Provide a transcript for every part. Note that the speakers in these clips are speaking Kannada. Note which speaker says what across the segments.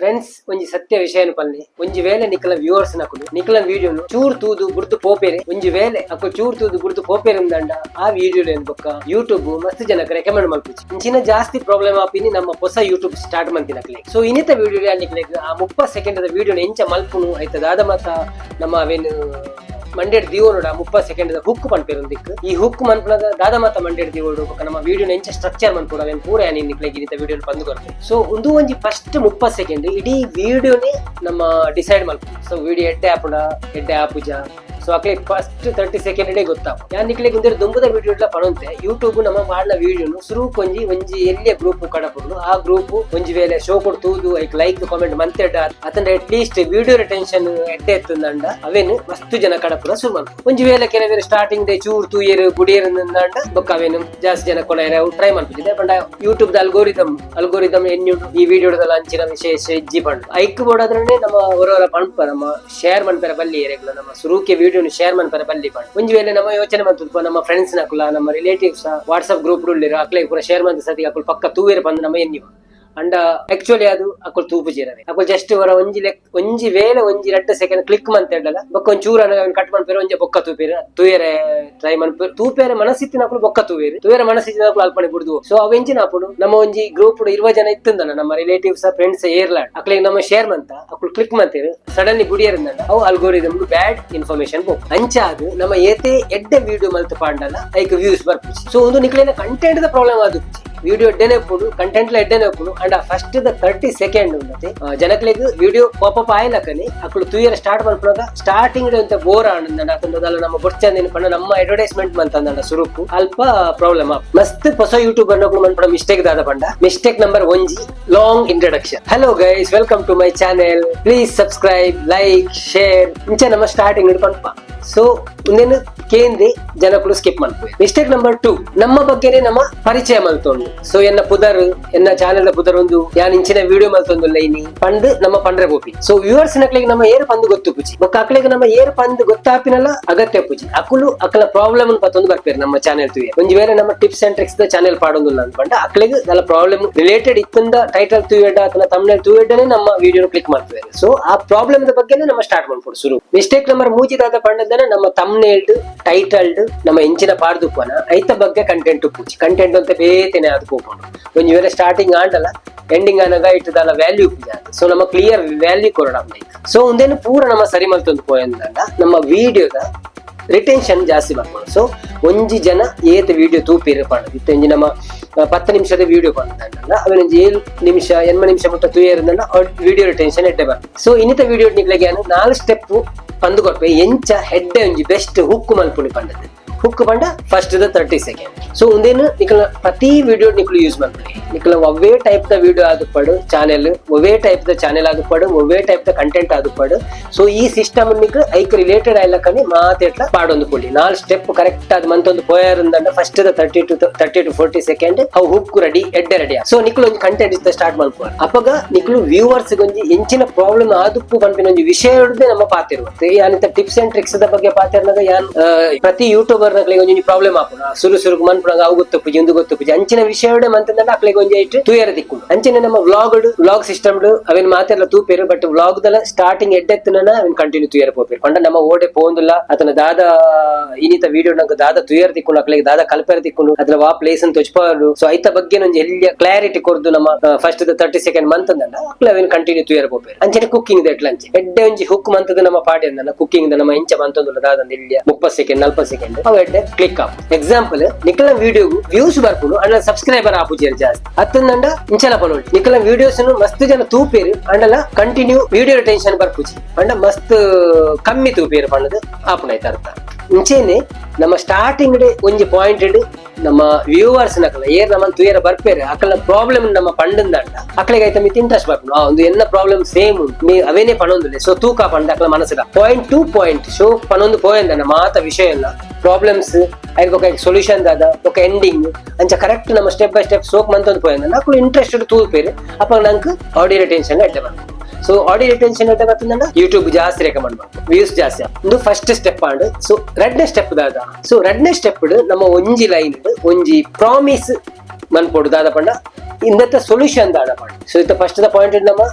Speaker 1: ಫ್ರೆಂಡ್ಸ್ ಒಂಜಿ ಸತ್ಯ ವಿಷಯನು ಪನ್ಲೆ ಒಂಜಿ ವೇಳೆ ನಿಕಲ ವ್ಯೂವರ್ಸ್ ನಕುಲು ನಿಕಲ ವಿಡಿಯೋನು ಚೂರ್ ತೂದು ಗುರ್ತು ಪೋಪೆರೆ ಒಂಜಿ ವೇಳೆ ಅಕು ಚೂರ್ ತೂದು ಗುರ್ತು ಪೋಪೆರೆ ಅಂದಂಡ ಆ ವಿಡಿಯೋ ಏನ್ ಬೊಕ್ಕ ಯೂಟ್ಯೂಬ್ ಮಸ್ತ್ ಜನಕ್ಕೆ ರೆಕಮೆಂಡ್ ಮಲ್ಪುಜಿ ಇಂಚಿನ ಜಾಸ್ತಿ ಪ್ರಾಬ್ಲಮ್ ಆಪಿನಿ ನಮ್ಮ ಹೊಸ ಯೂಟ್ಯೂಬ್ ಸ್ಟಾರ್ಟ್ ಮಂತಿನಕ್ಲೆ ಸೊ ಇನ್ನಿತ ವಿಡಿಯೋ ಅನ್ಲಿಕ್ಕೆ ಆ 30 ಸೆಕೆಂಡ್ ವಿಡಿಯೋನ ಎಂಚ ಮಲ್ಪುನು ಆಯ್ತದ ಮತ್ತ ನಮ್ಮ ಅವೇನು ಮಂಡ್ಯಡ್ ದಿವೋಡ 30 ಸೆಕೆಂಡ್ ಹುಕ್ ಪನ್ಪೇರೊಂದಿಕ್ ಈ ಹುಕ್ ಮನ್ಪುನದ ದಾದ ಮಾತ ಮಂಡ್ಯಡ್ ದಿವೋಡು ನಮ್ಮ ವಿಡಿಯೋನ ಎಂಚ ಸ್ಟ್ರಕ್ಚರ್ ಮನ್ಪುಡ ಅವೇನ್ ಪೂರ ನಿಕ್ಲೆಗ್ ಇನ್ನಿತ ವಿಡಿಯೋ ಬಂದು ಕೊಡ್ತೇವೆ ಸೊ ಒಂಜಿ ಫಸ್ಟ್ 30 ಸೆಕೆಂಡ್ ಇಡೀ ವಿಡಿಯೋನೇ ನಮ್ಮ ಡಿಸೈಡ್ ಮಲ್ಪು ಸೊ ವಿಡಿಯೋ ಎಡ್ಡೆ ಆಪುಜ ಸೊ ಅಕ್ಲೆ ಫಸ್ಟ್ 30 ಸೆಕೆಂಡ್ ಗೊತ್ತಾವು ಯಾನ್ ನಿಕ್ಲೆಗ್ ಒಂದೇ ದುಂಬದ ವಿಡಿಯೋ ಎಲ್ಲ ಪಣಂತೆ ಯೂಟ್ಯೂಬ್ ನಮ್ಮ ಮಾಡಿನ ವಿಡಿಯೋನು ಶುರು ಒಂಜಿ ಎಲ್ಲಿಯ ಗ್ರೂಪ್ ಕಡಪುಡು ಆ ಗ್ರೂಪ್ ಒಂಜಿ ವೇಳೆ ಶೋ ಕೊಡ್ತುದು ಲೈಕ್ ಕಾಮೆಂಟ್ ಮಂತೆಡ್ಡ ಅತಂಡ ಅಟ್ ಲೀಸ್ಟ್ ವಿಡಿಯೋ ರಿಟೆನ್ಷನ್ ಎಡ್ಡೆ ಎತ್ತಂದಂಡ ಅವೇನು ಮಸ್ತ್ ಜನ ಕಡಪುರ ಶುರು ಮಾಡ್ತಾರೆ ಒಂಜಿ ವೇಳೆ ಕೆಲವೇರು ಸ್ಟಾರ್ಟಿಂಗ್ ಡೇ ಚೂರ್ ತೂಯರು ಗುಡಿಯರು ಅಂದ ಬೊಕ್ಕ ಅವೇನು ಜಾಸ್ತಿ ಜನ ಕೊನೆಯ ಟ್ರೈ ಮಾಡ್ತಿದ್ದೆ ಪಂಡ ಯೂಟ್ಯೂಬ್ ಅಲ್ಗೋರಿದಮ್ ಎನ್ನುಡು ಈ ವಿಡಿಯೋದ ಅಂಚಿನ ವಿಶೇಷ ಇಜ್ಜಿ ಪಂಡು ಐಕ್ ಬೋಡಾದ್ರೆ ನಮ್ಮ ಹೊರವರ ಪಂಪ ನಮ್ಮ ಶೇರ್ ಮನ್ಪರ ಬಲ್ಲಿ ಏರೆಗ್ಲ ನಮ್ಮ ಶುರುಕ್ಕೆ ವಿಡಿಯೋ ಶೇರ್ ಮನ್ಪರ ಬಲ್ಲಿ ಪಂಡು ಒಂಜಿ ವೇಳೆ ನಮ್ಮ ಯೋಚನೆ ಮಾಡ್ತದ ನಮ್ಮ ಫ್ರೆಂಡ್ಸ್ ನಕುಲ ನಮ್ಮ ರಿಲೇಟಿವ್ಸ್ ವಾಟ್ಸ್ಆಪ್ ಗ್ರೂಪ್ ಉಳ್ಳಿರೋ ಅಕ್ಲೆ ಪೂರ ಶೇರ್ ಮಂತ ಸತಿ ಅಕುಲ್ ಪಕ್ಕ ತೂವೇರು ಬಂದು ನಮ್ಮ ಎನ್ನಿವ ಅಂಡ ಆಕ್ಚುಲಿ ಅದು ಅಕುಲ್ ತೂಪು ಜೀರವೆ ಅಕುಲ್ ಜಸ್ಟ್ ವರ ಒಂಜಿ ವೇಳೆ 2 ಸೆಕೆಂಡ್ ಕ್ಲಿಕ್ ಮಂತ ಹೇಳಲ್ಲ ಬೊಕ್ಕ ಒಂದ್ ಚೂರ ಕಟ್ ಮಾಡ್ಪೇರ ಒಂಜಿ ಬೊಕ್ಕ ತೂಯರೆ ಟ್ರೈ ಮಾಡ್ಪೇರು ತೂಪೇರೆ ಮನಸ್ಸಿತ್ತಿನ ಅಕುಲ್ ಬೊಕ್ಕ ತೂಯರೆ ಮನಸ್ಸಿತ್ತಿನ ಅಕುಲ್ ಅಲ್ಪಣೆ ಬಿಡುದು ಸೊ ಅವೆಂಚಿನ ಅಪುಡು ನಮ್ಮ ಒಂಜಿ ಗ್ರೂಪ್ 20 ಜನ ಇತ್ತಂದನ ನಮ್ಮ ರಿಲೇಟಿವ್ಸ್ ಫ್ರೆಂಡ್ಸ್ ಏರ್ಲಾಡ್ ಅಕ್ಲೆ ನಮ್ಮ ಶೇರ್ ಮಂತ ಅಕುಲ್ ಕ್ಲಿಕ್ ಮಂತೇರು ಸಡನ್ಲಿ ಬುಡಿಯರಂದ ಅವು ಅಲ್ಗೋರಿದಮ್ ಬ್ಯಾಡ್ ಇನ್ಫಾರ್ಮೇಶನ್ ಬೋಕ್ ಅಂಚಾದು ನಮ್ಮ ಏತೆ ಎಡ್ಡೆ ವಿಡಿಯೋ ಮಲ್ತು ಪಾಂಡಲ್ಲ ಐಕ್ ವ್ಯೂಸ್ ಬರ್ಪುಜಿ ಸೊ ಒಂದು ನಿಕ್ಲಿನ ಕಂಟೆಂಟ್ ದ ಪ್ರಾಬ್ಲಮ್ ಆದು ವಿಡಿಯೋ ಎಡ್ಡೆನೆ ಪುಡು ಕಂಟೆಂಟ್ ಎಡ್ಡೆನೆ ಪುಡು ಅಂಡ್ ಫಸ್ಟ್ 30 ಸೆಕೆಂಡ್ ಉಂಟೆ ಜನಕ್ಲೆಗ್ ವಿಡಿಯೋ ಪಾಪಪ್ ಆಯ್ಲಕನಿ ಅಕ್ಕಳು ತೂಯರ ಸ್ಟಾರ್ಟ್ ಮಾಡ್ಕೊಂಡಾಗ ಸ್ಟಾರ್ಟಿಂಗ್ ಅಂತ ಬೋರ್ ಆನಂದ ಅತಂದಲ್ಲ ನಮ್ಮ ಬೊಡ್ಚಂದಿನ ಪಂಡ ನಮ್ಮ ಅಡ್ವರ್ಟೈಸ್ಮೆಂಟ್ ಮಂತಂದ ಸುರುಕು ಅಲ್ಪ ಪ್ರಾಬ್ಲಮ್ ಮಸ್ತ್ ಹೊಸ ಯೂಟ್ಯೂಬರ್ ನಕುಲು ಮನ್ಪಡ ಮಿಸ್ಟೇಕ್ ದಾದ ಪಂಡ mistake number 1 long introduction hello guys welcome to my channel please subscribe like share ಇಂಚ ನಮ್ಮ ಸ್ಟಾರ್ಟಿಂಗ್ ಪಂಪ ಸೊ ಇನ್ನೇನು ಕೇಂದ್ರಿ ಜನಗಳು ಸ್ಕಿಪ್ ಮಾಡ್ತೀವಿ ಮಿಸ್ಟೇಕ್ ನಂಬರ್ 2 ನಮ್ಮ ಬಗ್ಗೆನೆ ನಮ್ಮ ಪರಿಚಯ ಮಲ್ತೊಂಡು ಸೊ ಎನ್ನ ಚಾನೆಲ್ ಪುದರ್ ಒಂದು ಯಾನ್ ಇಂಚಿನ ವಿಡಿಯೋ ಮಲ್ತೊಂದು ಲೈನಿ ಪಂಡ್ ನಮ್ಮ ಪಂಡ್ರೆ ಬೋಪಿ ಸೊ ವ್ಯೂವರ್ಸ್ ನಕ್ಲಿಗೆ ನಮ್ಮ ಏರ್ ಪಂದು ಗೊತ್ತು ಪುಜಿ ಬೊಕ್ಕ ಅಕ್ಲಿಗೆ ನಮ್ಮ ಏರ್ ಪಂದು ಗೊತ್ತಾಪಿನಲ್ಲ ಅಗತ್ಯ ಪುಜಿ ಅಕಲ ಪ್ರಾಬ್ಲಮ್ ಪತ್ತೊಂದು ಬರ್ಪೇರು ನಮ್ಮ ಚಾನೆಲ್ ತುಯೆ ಒಂಜಿ ವೇಳೆ ನಮ್ಮ ಟಿಪ್ಸ್ ಅಂಡ್ ಟ್ರಿಕ್ಸ್ ದ ಚಾನೆಲ್ ಪಾಡೊಂದುಲ್ಲ ಅನ್ಪಂಡ ಅಕ್ಲಿಗೆ ನನ್ನ ಪ್ರಾಬ್ಲಮ್ ರಿಲೇಟೆಡ್ ಇತ್ತಂದ ಟೈಟಲ್ ತೂಯೆಡ್ಡ ಅಥವಾ ತಮ್ನೆಲ್ ತೂಯೆಡ್ಡನೆ ನಮ್ಮ ವಿಡಿಯೋ ಕ್ಲಿಕ್ ಮಾಡ್ತೇವೆ ಸೊ ಆ ಪ್ರಾಬ್ಲಮ್ ದ ಬಗ್ಗೆನೆ ನಮ್ಮ ಸ್ಟಾರ್ಟ್ ಮಾಡ್ಕೊಡು ಶುರು ಮಿಸ್ಟೇಕ್ ನಂಬರ್ 3 ದಾದ ಪಂಡದನ ನಮ್ಮ ತಮ್ನೇಲ್ಡ್ ಟೈಟಲ್ಡ್ ನಮ್ಮ ಇಂಚಿನ ಪಾಡ್ದುಪ್ಪನ ಐತ ಬಗ್ಗೆ ಕಂಟೆಂಟ್ ಪೂಜಿ ಕಂಟೆಂಟ್ ಅಂತ ಬೇತೇನೆ ಅದು ಕೂಕೊಂಡು ಒಂಜಿ ವೇಳೆ ಸ್ಟಾರ್ಟಿಂಗ್ ಆಂಡಲ್ಲ ಎಂಡಿಂಗ್ ಆನಾಗ ಇಟ್ಟದಲ್ಲ ವ್ಯಾಲ್ಯೂ ಸೊ ನಮ್ಮ ಕ್ಲಿಯರ್ ವ್ಯಾಲ್ಯೂ ಕೊರಡ ಸೊ ಒಂದೇನು ಪೂರ ನಮ್ಮ ಸರಿ ಮಲ್ತೊಂದು ಪೋಯಂದ ನಮ್ಮ ವಿಡಿಯೋದ ರಿಟೆನ್ಷನ್ ಜಾಸ್ತಿ ಮಾಡ್ಕೊಂಡು ಸೊ ಒಂಜಿ ಜನ ಏತ್ ವಿಡಿಯೋ ತೂಪಿರ ಪಂಡ ಇತ್ತಂಜಿ ನಮ್ಮ 10 ನಿಮಿಷದ ವಿಡಿಯೋ ಪಂಡಲ್ಲ ಅವನೊಂದು 7 ನಿಮಿಷ 8 ನಿಮಿಷ ಮುಟ್ಟ ತೂಯರ್ದಲ್ಲ ವಿಡಿಯೋ ರಿಟೆನ್ಷನ್ ಎಡ್ಡೆ ಬರ್ತದೆ ಸೊ ಇನ್ನಿತ ವಿಡಿಯೋ ನಿಕ್ಲೆಗೆ 4 ಸ್ಟೆಪ್ ಪಂದು ಕೊಡ್ಪೆ ಎಂಚ ಹೆಡ್ಡೆ ಒಂಜಿ ಬೆಸ್ಟ್ ಹುಕ್ ಮಲ್ಪುನಿ ಪಂಡದು ಹುಕ್ ಪಂಡ ಫಸ್ಟ್ 30 ಸೆಕೆಂಡ್ ಸೊ ಒಂದೇನು ನಿಕಲ ಪ್ರತಿ ವಿಡಿಯೋ ನಿಕಲು ಯೂಸ್ ಮಾಡ್ಕೊಳ್ಳಿ ನಿಕಲ ಒವ್ವೇ ಟೈಪ್ ದ ವಿಡಿಯೋ ಆದುಪಡು ಚಾನೆಲ್ ಒವ್ವೇ ಟೈಪ್ ದ ಚಾನೆಲ್ ಆದುಪಡು ಒವ್ವೇ ಟೈಪ್ ದ ಕಂಟೆಂಟ್ ಆದುಪಡು ಸೊ ಈ ಸಿಸ್ಟಮ್ ನಿಕ್ ಐಕ್ ರಿಲೇಟೆಡ್ ಆಯ್ಲಕನಿ ಮಾತೆಟ್ಲ ಪಾಡೊಂದು ಪುಡಿ 4 ಸ್ಟೆಪ್ ಕರೆಕ್ಟ್ ಆದ ಮಂತೊಂದು ಪೋಯರಂದ ಫಸ್ಟ್ 30 to 40 ಸೆಕೆಂಡ್ ಅವು ಹುಕ್ ರೆಡಿ ಎಡ್ಡೆ ರೆಡಿ ಸೊ ನಿಕಲು ಒಂಜಿ ಕಂಟೆಂಟ್ ಇತ್ತ ಸ್ಟಾರ್ಟ್ ಮಾಡ್ಕೊ ಅಪಗ ನಿಕಲು ವ್ಯೂವರ್ಸ್ ಒಂಜಿ ಎಂಚಿನ ಪ್ರಾಬ್ಲಮ್ ಆದುಪ್ಪು ಪಂಪಿನ ಒಂಜಿ ವಿಷಯ ಹಿಡಿದು ನಮ್ಮ ಪಾತಿರುವಂತೆ ಯಾನಿತ ಟಿಪ್ಸ್ ಅಂಡ್ ಟ್ರಿಕ್ಸ್ ದ ಬಗ್ಗೆ ಪಾತಿರ್ನಾಗ ಯಾನ್ ಪ್ರತಿ ಯೂಟ್ಯೂಬರ್ ಒಂಜಿ ಪ್ರಾಬ್ಲಮ್ ಆಪುನ ಸುರು ಮನ್ಪುನಾಗ ಅವು ಗೊತ್ತಪ್ಪುಜಿ ಒಂದು ಗೊತ್ತಪ್ಪುಜಿ ಅಂಚಿನ ವಿಷಯ ಮಂತಂದ ಅಕ್ಲೆಗೆ ಒಂಜಿ ಐಟ್ ತೂಯರ ದಿಕ್ಕು ಅಂಚಿನ ನಮ್ಮ ವ್ಲಾಗ್ ಸಿಸ್ಟಮ್ ಅವೇನ್ ಮಾತೆಲ್ಲ ತೂಪೇರು ಬಟ್ ವ್ಲಾಗ್ ದಲ್ಲ ಸ್ಟಾರ್ಟಿಂಗ್ ಎಡ್ಡೆತ್ತನ ಅವೇನ್ ಕಂಟಿನ್ಯೂ ತೂಯರ ಪೋಪೇರು ಪಂಡ ನಮ್ಮ ಓಡೆ ಪೋಂದುಲ್ಲ ಅತನ ದಾದ ಇನ್ನಿತ ವಿಡಿಯೋ ನಂಗೆ ದಾದ ತೂಯರ ದಿಕ್ಕು ಅಕ್ಲೆಗೆ ದಾದ ಕಲ್ಪರ ದಿಕ್ಕು ಅದ್ರ ವಾ ಪ್ಲೇಸ್ ಅಂತ ತೊಚ್ಪಾರು ಸೊ ಐತ ಬಗ್ಗೆ ಒಂಜಿ ಎಲ್ಲಿಯ ಕ್ಲಾರಿಟಿ ಕೊರ್ದು ನಮ್ಮ ಫಸ್ಟ್ 30 ಸೆಕೆಂಡ್ ಮಂತಂದ ಅಕ್ಲೆ ಅವೇನ್ ಕಂಟಿನ್ಯೂ ತೂಯರ ಪೋಪೇರು ಅಂಚಿನ ಕುಕ್ಕಿಂಗ್ ದ ಎಟ್ಲಂಚಿ ಎಡ್ಡೆ ಒಂಜಿ ಹುಕ್ ಮಂತದ ನಮ್ಮ ಪಾಡಿ ಅಂದ ಕುಕ್ಕಿಂಗ್ ದ ನಮ್ಮ ಇಂಚ ಮಂತಂದುಲ್ಲ ದಾದ ಇಲ್ಲಿಯ 30 ಸೆಕೆಂಡ್ 40 ಸೆಕೆಂಡ್ ಅವು ಎಡ್ಡೆ ಕ್ಲಿಕ್ ಆಪ್ ಎಕ್ಸಾಂಪಲ್ ನಿಕಲ ವಿಡಿಯೋಗು ವ್ಯೂಸ್ ಬರ್ಪುಡು ಅಂಡ ಸಬ್ಸ್ಕ್ರೈಬರ್ ಆಪುಜೇರು ಜಾಸ್ತಿ ಅತ್ತಂದಂಡ ಇಂಚಲ ಪನೋಡಿ ನಿಕಲ ವಿಡಿಯೋಸ್ ಮಸ್ತ್ ಜನ ತೂಪೇರು ಅಂಡಲ ಕಂಟಿನ್ಯೂ ವಿಡಿಯೋ ರಿಟೆನ್ಷನ್ ಬರ್ಪುಜಿ ಅಂಡ ಮಸ್ತ್ ಕಮ್ಮಿ ತೂಪೇರು ಪಂಡದು ಆಪುನೈತ ಅರ್ಥ ಇಂಚೇನೆ ನಮ್ಮ ಸ್ಟಾರ್ಟಿಂಗ್ ಡೇ ಒಂಜಿ ಪಾಯಿಂಟ್ ನಮ್ಮ ವ್ಯೂವರ್ಸ್ ನಕಲ ಏರ್ ನಮ್ಮ ತೂಯರ ಬರ್ಪೇರು ಅಕಲ ಪ್ರಾಬ್ಲಮ್ ನಮ್ಮ ಪಂಡಂದಂಡ ಅಕ್ಲೆಗೆ ಆಯ್ತ ಮಿತ್ ಇಂಟ್ರೆಸ್ಟ್ ಬರ್ಪುಡು ಒಂದು ಎನ್ನ ಪ್ರಾಬ್ಲಮ್ ಸೇಮ್ ಅವೇನೇ ಪಣೊಂದುಲೆ ಸೊ ತೂಕ ಪಂಡ ಅಕಲ ಮನಸ್ಸಿದ ಪಾಯಿಂಟ್ ಟು ಪಾಯಿಂಟ್ ಶೋ ಪನೊಂದು ಪೋಯಂದ ಮಾತ ವಿಷಯ ಎಲ್ಲ ಪ್ರಾಬ್ಲಮ್ಸ್ ಐದು ಸೊಲ್ಯೂಷನ್ ದಾದ ఒక ಎಂಡಿಂಗ್ ಅಂಚ ಕರೆಕ್ಟ್ ನಮ್ಮ ಸ್ಟೆಪ್ ಬೈ ಸ್ಟೆಪ್ ಸೋಕ್ ಮಂತೊಂದು ಪೋಯಂದ ನಾಕು ಇಂಟ್ರೆಸ್ಟೆಡ್ ತೂಪೇರು ಅಪ್ಪ ನಂಗೆ ಆಡಿಯೋ ರಿಟೆನ್ಷನ್ ಎಡ್ಡೆ ಬಂತು ಸೊ ಆಡಿಯೋ ರಿಟೆನ್ಷನ್ ಎಡ್ಡೆ ಬರ್ತಂದ ಯೂಟ್ಯೂಬ್ ಜಾಸ್ತಿ ರೆಕಮೆಂಡ್ ಮಾಡ್ತಾರೆ ವ್ಯೂಸ್ ಜಾಸ್ತಿ ಒಂದು ಫಸ್ಟ್ ಸ್ಟೆಪ್ ಆಂಡ್ ಸೊ ರೆಡ್ನೆ ಸ್ಟೆಪ್ ದಾದ ಸೊ ರೆಡ್ನೆ ಸ್ಟೆಪ್ ನಮ್ಮ ಒಂಜಿ ಲೈನ್ ಒಂಜಿ ಪ್ರಾಮಿಸ್ ಮನ್ಪೊಡು ದಾದ ಪಂಡ ಇಂದತ್ತ ಸೊಲ್ಯೂಷನ್ ದಾದ ಪಂಡ ಸೊ ಇತ್ತ ಫಸ್ಟ್ ದ ಪಾಯಿಂಟ್ ನಮ್ಮ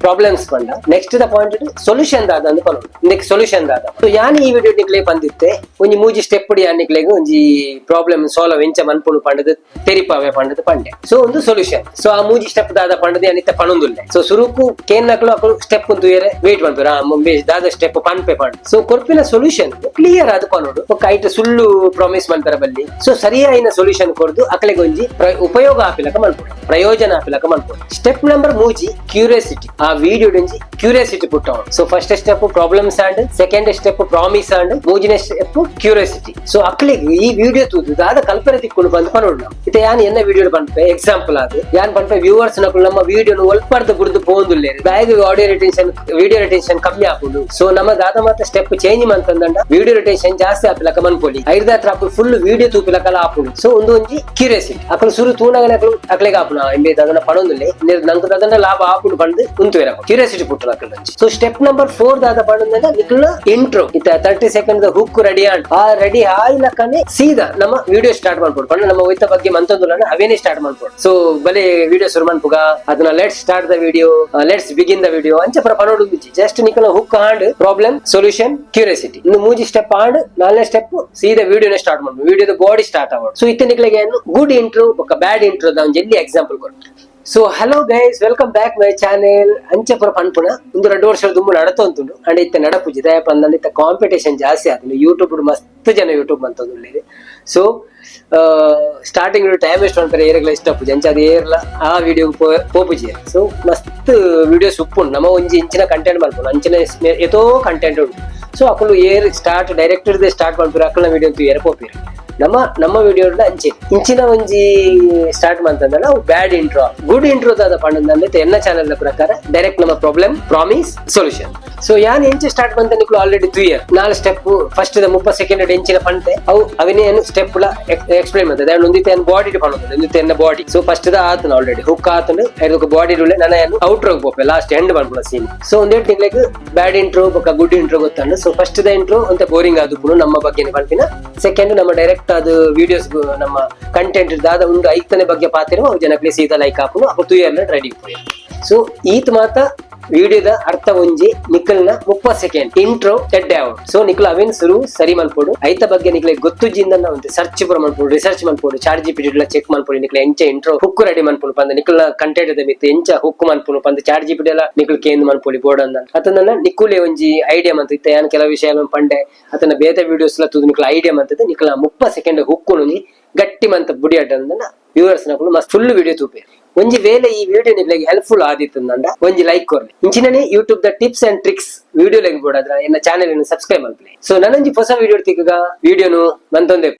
Speaker 1: ಪ್ರಾಬ್ಲಮ್ಸ್ ಪಂಡ ನೆಕ್ಸ್ಟ್ ದ ಪಾಯಿಂಟ್ ಸೊಲ್ಯೂಷನ್ ದಾದ ಅಂತ ಪನೋಡು ಇಂದಕ್ಕೆ ಸೊಲ್ಯೂಷನ್ ದಾದ ಸೊ ಯಾನ್ ಈ ವಿಡಿಯೋ ನಿಕ್ಲೆ ಬಂದಿತ್ತೆ ಒಂಜಿ ಮೂಜಿ ಸ್ಟೆಪ್ ಡಿ ಯಾನಿಕ್ಲೆಗ್ ಒಂಜಿ ಪ್ರಾಬ್ಲಮ್ ಸಾಲ್ವ್ ಎಂಚ ಮನ್ಪುನು ಪಂಡದ ತೆರಿಪಾವೆ ಪಂಡದ ಪಂಡೆ ಸೊ ಒಂದು ಸೊಲ್ಯೂಷನ್ ಸೊ ಆ ಮೂಜಿ ಸ್ಟೆಪ್ ದಾದ ಪಂಡದ ಯಾನಿತ್ತ ಪಣೊಂದುಲ್ಲೆ ಸೊ ಸುರುಕು ಕೇನ್ ನಕಲು ಅಕಲು ಸ್ಟೆಪ್ ಕುಂತು ಏರೆ ವೇಟ್ ಮಾಡ್ತಾರೆ ದಾದ ಸ್ಟೆಪ್ ಪನ್ಪೆ ಪಂಡ ಸೊ ಕೊರ್ಪಿನ ಸೊಲ್ಯೂಷನ್ ಕ್ಲಿಯರ್ ಆದ ಪನೋಡು ಐಟ್ ಸುಳ್ಳು ಪ್ರಾಮಿಸ್ ಮಾಡ್ತಾರ ಬಲ್ಲಿ ಸೊ ಸರಿಯಾಯಿನ ಸೊಲ್ಯೂಷನ್ ಕೊರ್ದು ಅಕಲೆಗೆ ಒಂಜಿ ಉಪಯೋಗ ಆಪಿಲಕ ಮನ್ಪುಡು ಪ್ರಯೋಜನ ಆಪಿಲಕ ಮನ್ಪುಡು ಸ್ಟೆಪ್ ನಂಬರ್ ಮೂಜಿ ಕ್ಯೂರಿಯಾಸಿಟಿ ಆ ವಿಡಿಯೋ ಡೆಂಜಿ ಕ್ಯೂರಿಯಾಸಿಟಿ ಪುಟ್ಟ so first step problems and second step promise and ಮೂಜಿನ ಸ್ಟೆಪ್ ಕ್ಯೂರಿಯಾಸಿಟಿ ಸೊ ಅಕ್ಲಿಗೆ ಈ ವಿಡಿಯೋ ತೂದು ದಾದ ಕಲ್ಪನೆ ತಿಕ್ಕೊಂಡು ಬಂದು ಪನೋಡು ನಾವು ಇತ್ತೆ ಯಾನ್ ಎನ್ನ ವಿಡಿಯೋ ಪನ್ಪೆ ಎಕ್ಸಾಂಪಲ್ ಆದ್ ಯಾನ್ ಪನ್ಪೆ ವ್ಯೂವರ್ಸ್ ನಕಲು ನಮ್ಮ ವಿಡಿಯೋನು ಒಲ್ಪರ್ದು ಬುರ್ದು ಪೋಂದುಲ್ಲೆ ಬ್ಯಾಗ್ ಆಡಿಯೋ ರಿಟೆನ್ಷನ್ ವಿಡಿಯೋ ರಿಟೆನ್ಷನ್ ಕಮ್ಮಿ ಆಪುಂಡು ಸೊ ನಮ್ಮ ದಾದ ಮಾತ ಸ್ಟೆಪ್ ಚೇಂಜ್ ಮಂತಂದಂಡ ವಿಡಿಯೋ ರಿಟೆನ್ಷನ್ ಜಾಸ್ತಿ ಆಪಿಲಕ ಮನ್ಪೊಲಿ ಐದ ಹತ್ರ ಫುಲ್ ವಿಡಿಯೋ ತೂಪಿಲಕಲ ಆಪುಂಡು ಸೊ ಒಂದು ಒಂಜಿ ಕ್ಯೂರಿಯಾಸಿಟಿ ಅಕಲು ಸುರು ತೂನಗನ ಅಕ್ಲೆಗೆ ಆಪುನ ಎಂಬೆ ದಾದನ ಪಣೊಂದುಲ್ಲೆ ನಂಗೆ ದಾದನ ಲಾಭ ಆಪುಂಡು ಪಂದು ಉಂತುವೆರ ಕ್ಯೂರಿಯಾಸಿಟಿ ಪುಟ್ಟನ ಅಕಲ್ ಸೊ ಸ್ಟೆಪ್ ನಂಬರ್ 4 ದಾದ ಪಣಂದಂಡ ನಿಕ್ಲ ಇಂಟ್ರೋ ಇತ್ತ 30 ಸೆಕೆಂಡ್ ಹುಕ್ ರೆಡಿ ಆಂಡ್ ಆ ರೆಡಿ ಆಯ್ಲಕನೆ ಸೀದಾ ನಮ್ಮ ವಿಡಿಯೋ ಸ್ಟಾರ್ಟ್ ಮಾಡ್ಬೋದು ಪಂಡ ನಮ್ಮ ಒಯ್ತ ಬಗ್ಗೆ ಮಂತಂದುಲನ ಅವೇನೇ ಸ್ಟಾರ್ಟ್ ಮಾಡ್ಬೋದು ಸೊ ಬಲೆ ವಿಡಿಯೋ ಶುರು ಮನ್ಪುಗ ಅದನ್ನ let's start the video let's begin the video ಅಂಚ ಪರ ಪನೋಡು ಜಸ್ಟ್ ನಿಕ್ಲ hook and problem solution curiosity ಇನ್ನು ಮೂಜಿ ಸ್ಟೆಪ್ ಆಂಡ್ 4ನೇ ಸ್ಟೆಪ್ ಸೀದಾ ವಿಡಿಯೋನೇ ಸ್ಟಾರ್ಟ್ ಮಾಡ್ಬೋದು ವಿಡಿಯೋದ ಬಾಡಿ ಸ್ಟಾರ್ಟ್ ಆಗೋದು ಸೊ ಇತ್ತೆ ನಿಕ್ಲೆಗೆ ಗುಡ್ ಇಂಟ್ರೋ ಬೊಕ್ಕ ಬ್ಯಾಡ್ ಇಂಟ್ರೋ ದ ಒಂಜಿ ಎಕ್ಸಾಂಪಲ್ ಕೊಟ್ಟು so hello guys welcome back my channel ಅಂಚೆ ಪುರ ಪನ್ಪುಣ ಒಂದು 2 ವರ್ಷದ ದುಂಬು ನಡತೊಂತುಂಡು ಅಂಡ್ ಇತ್ತ ನಡಪುಜಿ ದಯ ಪಂದಂಡ ಇತ್ತ ಕಾಂಪಿಟೇಷನ್ ಜಾಸ್ತಿ ಆತುಂಡು ಯೂಟ್ಯೂಬ್ ಮಸ್ತ್ ಜನ ಯೂಟ್ಯೂಬ್ ಅಂತಂದುಳ್ಳಿದೆ ಸೊ ಸ್ಟಾರ್ಟಿಂಗ್ ಟೈಮ್ ವೇಸ್ಟ್ ಮಾಡ್ತಾರೆ ಏರೆಗ್ಲ ಇಷ್ಟ ಪೂಜೆ ಅಂಚ ಅದು ಏರ್ಲ ಆ ವಿಡಿಯೋ ಪೋಪುಜಿ ಸೊ ಮಸ್ತ್ ವಿಡಿಯೋಸ್ ಉಪ್ಪುಂಡು ನಮ್ಮ ಒಂಜಿ ಇಂಚಿನ ಕಂಟೆಂಟ್ ಮಲ್ಪುಂಡು ಅಂಚಿನ ಎತೋ ಕಂಟೆಂಟ್ ಉಂಟು ಸೊ ಅಕಲು ಏರ್ ಸ್ಟಾರ್ಟ್ ಡೈರೆಕ್ಟರ್ ಸ್ಟಾರ್ಟ್ ಮಾಡ್ತೀರ ಅಕಲ್ನ ವಿಡಿಯೋ ಅಂತೂ ಏರ್ ಪೋಪಿರ ನಮ್ಮ ವಿಡಿಯೋ ಇಂಚಿನ ಒಂಜಿ ಸ್ಟಾರ್ಟ್ ಮಾಡ್ತಂದ್ರೆ ನಾವು ಬ್ಯಾಡ್ ಇಂಟ್ರೋ ಗುಡ್ ಇಂಟ್ರೋ ದಾದ ಪಂಡಂದ್ರೆ ಎನ್ನ ಚಾನೆಲ್ ಪ್ರಕಾರ ಡೈರೆಕ್ಟ್ ನಮ್ಮ ಪ್ರಾಬ್ಲಮ್ ಪ್ರಾಮಿಸ್ ಸೊಲ್ಯೂಷನ್ ಸೊ ಯಾನ್ ಎಂಚ ಸ್ಟಾರ್ಟ್ ಬಂತ ನಿಕ್ಲು already 2 year 4 step first 30 second ಎಂಚಿನ ಪಂತೆ ಅವು ಅವನೇನು ಸ್ಟೆಪ್ ಎಕ್ಸ್ಪ್ಲೈನ್ ಮಾಡ್ತದೆ ಒಂದಿತ್ತೆ ಬಾಡಿ ಪಣೋದು ಒಂದಿತ್ತೆ ಬಾಡಿ ಸೊ ಫಸ್ಟ್ ಆತನ ಆಲ್ರೆಡಿ ಹುಕ್ ಆತನು ಅದಕ್ಕೆ ಬಾಡಿ ರೂಲೆ ನಾನು ಔಟ್ರೋ ಹೋಗ್ಬೋಪೆ ಲಾಸ್ಟ್ ಎಂಡ್ ಮಾಡ್ಬಿಡ ಸೀನ್ ಸೊ ಒಂದೇಟ್ ನಿಕ್ಲೆಗ್ ಬ್ಯಾಡ್ ಇಂಟ್ರೋ ಬೊಕ್ಕ ಗುಡ್ ಇಂಟ್ರೋ ಗೊತ್ತಂಡು ಸೊ ಫಸ್ಟ್ ದ ಇಂಟ್ರೋ ಅಂತ ಬೋರಿಂಗ್ ಆದು ನಮ್ಮ ಬಗ್ಗೆ ಪಂಪಿನ ಸೆಕೆಂಡ್ ನಮ್ಮ ಡೈರೆಕ್ಟ್ ಅದು ವಿಡಿಯೋಸ್ ನಮ್ಮ ಕಂಟೆಂಟ್ ದಾದ ಒಂದು ಐತನೇ ಬಗ್ಗೆ ಪಾತಿರುವ ಅವು ಜನಕ್ಕೆ ಸೀದಾ ಲೈಕ್ ಹಾಕೊಂಡು ಅಪ್ಪ 2 ಇಯರ್ ರೆಡಿ ಸೊ ಈತ್ ಮಾತ ವಿಡಿಯೋದ ಅರ್ಥ ಒಂಜಿ ನಿಖಲ್ನ 30 ಸೆಕೆಂಡ್ ಇಂಟ್ರೋ ತೆಡ್ಡೆ ಔಟ್ ಸೊ ನಿಖಲ್ ಅವೇನ್ ಶುರು ಸರಿ ಮಲ್ಪೋಡು ಐತ ಬಗ್ಗೆ ನಿಖಲೆ ಗೊತ್ತುಜಿಂದ ಒಂದು ಸರ್ಚ್ ಪುರ ಮಲ್ಪೋಡು ರಿಸರ್ಚ್ ಮಲ್ಪೋಡು ಚಾರ್ಟ್ ಜಿಪಿಟಿ ಚೆಕ್ ಮಲ್ಪೋಡು ನಿಖಲೆ ಎಂಚ ಇಂಟ್ರೋ ಹುಕ್ ರೆಡಿ ಮಲ್ಪೋಡು ಪಂದ ನಿಖಲ್ನ ಕಂಟೆಂಟ್ ದ ಮಿತ್ತು ಎಂಚ ಹುಕ್ ಮಲ್ಪೋಡು ಪಂದ ಚಾರ್ಟ್ ಜಿಪಿಟಿ ಎಲ್ಲ ನಿಖಲ್ ಕೇಂದ್ ಮಲ್ಪೋಡಿ ಬೋರ್ಡ್ ಅಂದ ಅತನ ನಿಖುಲೆ ಒಂಜಿ ಐಡಿಯಾ ಮಂತ ಇತ್ತ ಯಾನ್ ಕೆಲವು ವಿಷಯ ಪಂಡೆ ಅತನ ಬೇತೆ ವಿಡಿಯೋಸ್ ಲ ತುದು ನಿಖಲ್ ಐಡಿಯಾ ಮಂತದ ನಿಖಲ 30 ಸೆಕೆಂಡ್ ಹುಕ್ಕು ನುಂಜಿ ಗಟ್ಟಿ ಮಂತ ಬುಡಿ ಅಡ್ಡ ವ್ಯೂವರ್ಸ್ ನಕಲು ಮಸ್ತ್ ಫುಲ್ ವಿಡಿಯೋ ತೂಪೆ ಒಂಜಿ ವೇಳೆ ಈ ವಿಡಿಯೋ ನಿಕ್ಲೆಗ್ ಹೆಲ್ಪ್ಫುಲ್ ಆದಿತ್ತಂದಂಡ ಒಂಜಿ ಲೈಕ್ ಕೊರ್ಲಿ ಇಂಚಿನನೆ ಯೂಟ್ಯೂಬ್ ದ ಟಿಪ್ಸ್ ಅಂಡ್ ಟ್ರಿಕ್ಸ್ ವಿಡಿಯೋ ಲೆಗ್ ಬೋಡಾದ್ರ ಎನ್ನ ಚಾನೆಲ್ ಸಬ್ಸ್ಕ್ರೈಬ್ ಮಲ್ಪಲೆ ಸೊ ನನಂಜಿ ಹೊಸ ವಿಡಿಯೋ ತಿಕ್ಕಗ ವಿಡಿಯೋನು ಮಂತೊಂದೆ